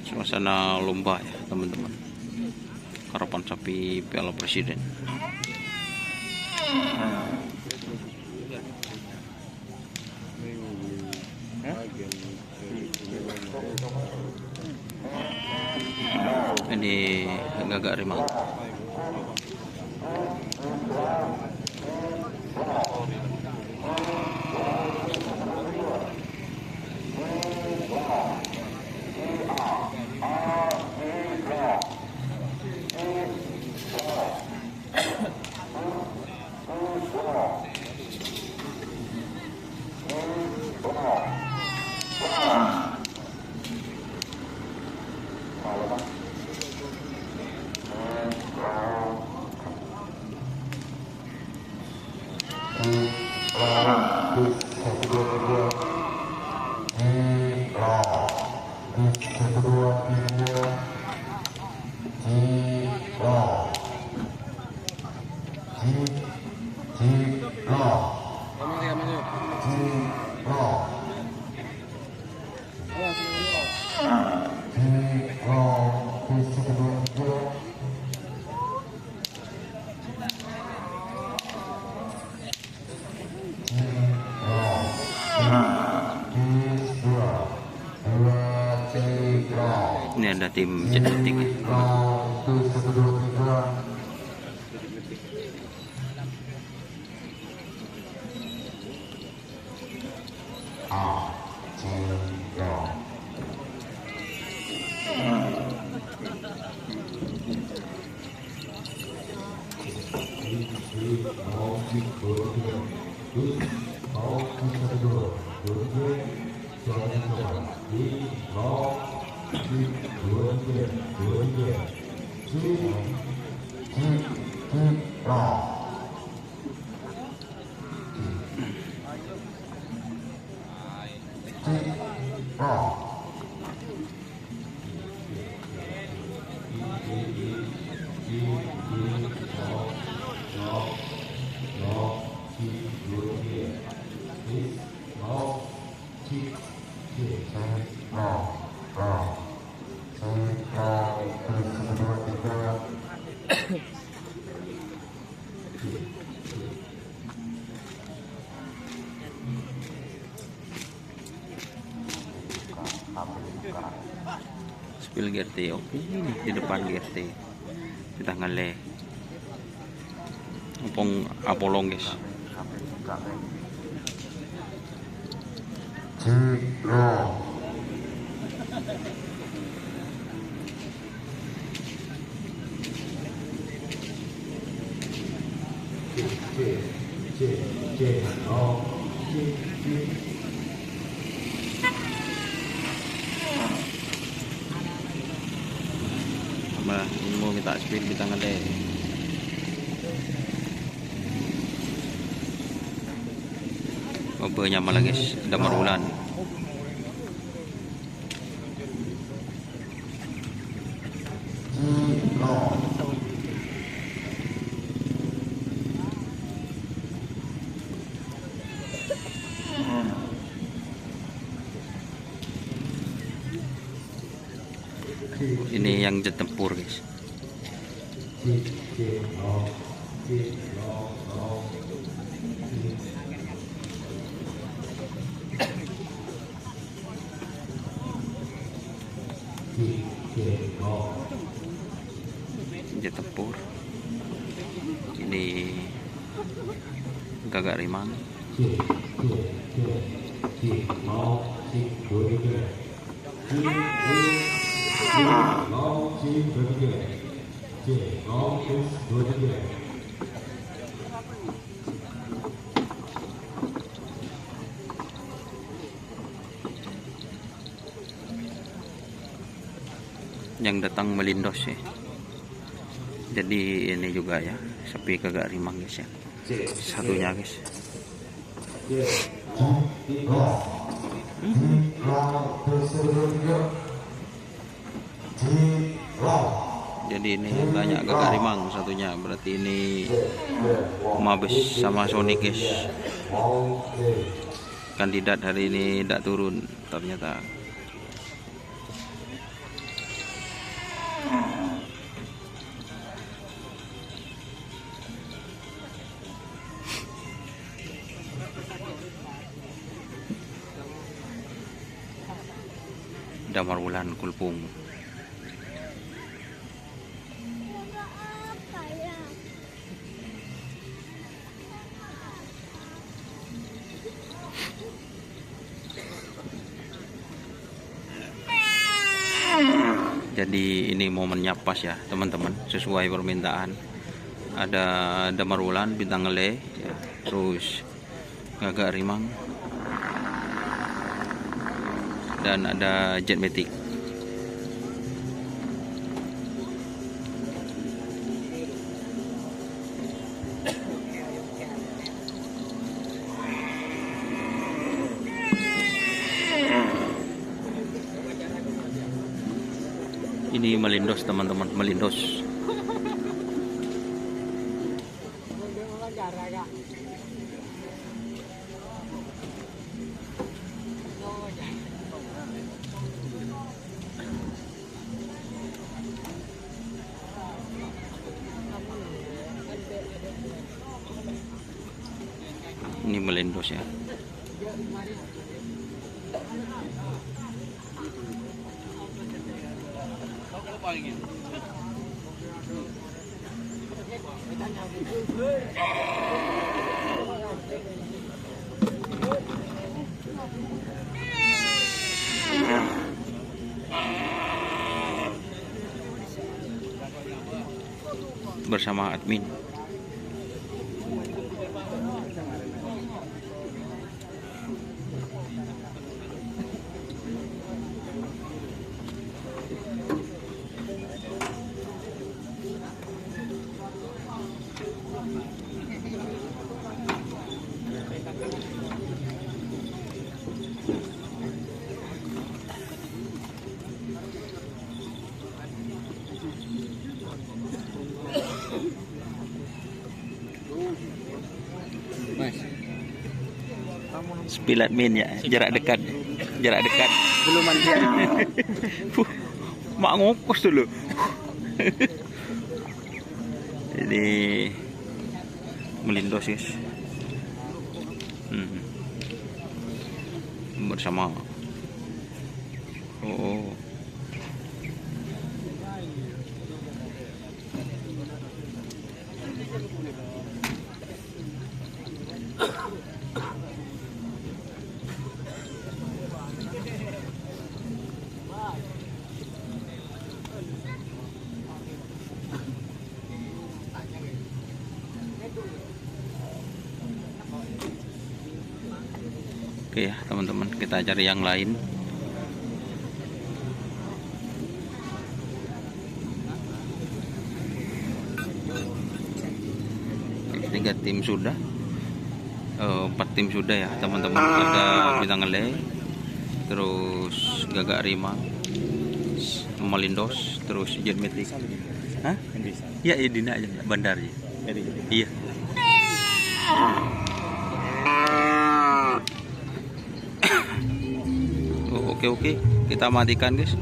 Suasana lomba ya teman-teman, karapan sapi Piala Presiden. Ini Gagak Rimang. Ini ada tim genetik ya. Spill GRT, oke, ini di depan GRT kita ngale Opong Apolong guys. Ini mau minta spill di tangan deh. Obanya malah guys, ada marulan. Ini yang jet tempur guys. Jet tempur. Ini Gagak Rimang. Yang datang melindos ya. Jadi ini juga ya, sapi Gagak Rimang guys ya. Satunya guys. Jadi ini banyak Gagak Rimang satunya, berarti ini Mabes sama Sonic guys. Kandidat hari ini tidak turun ternyata. Damar Wulan Kulpung. Jadi ini momennya pas ya teman-teman, sesuai permintaan. Ada Damar Wulan, Bintang Ngele, ya. Terus Gagak Rimang, dan ada Jet Matic. Ini melindos teman-teman, melindos. Ini melindos ya. Bersama admin. Spill admin ya, jarak dekat. Belum mandi. Mak ngopos dulu. Ini melindos guys. Bersama. Oh. Oke ya teman-teman, kita cari yang lain. Tiga tim sudah, 4 tim sudah ya teman-teman. Ada Bintang Ngele, terus Gagak Rimang, Melindos, terus Jet Matic. Hah? Iya, Dina aja, Bandar ya. Iya. Oke, kita matikan guys.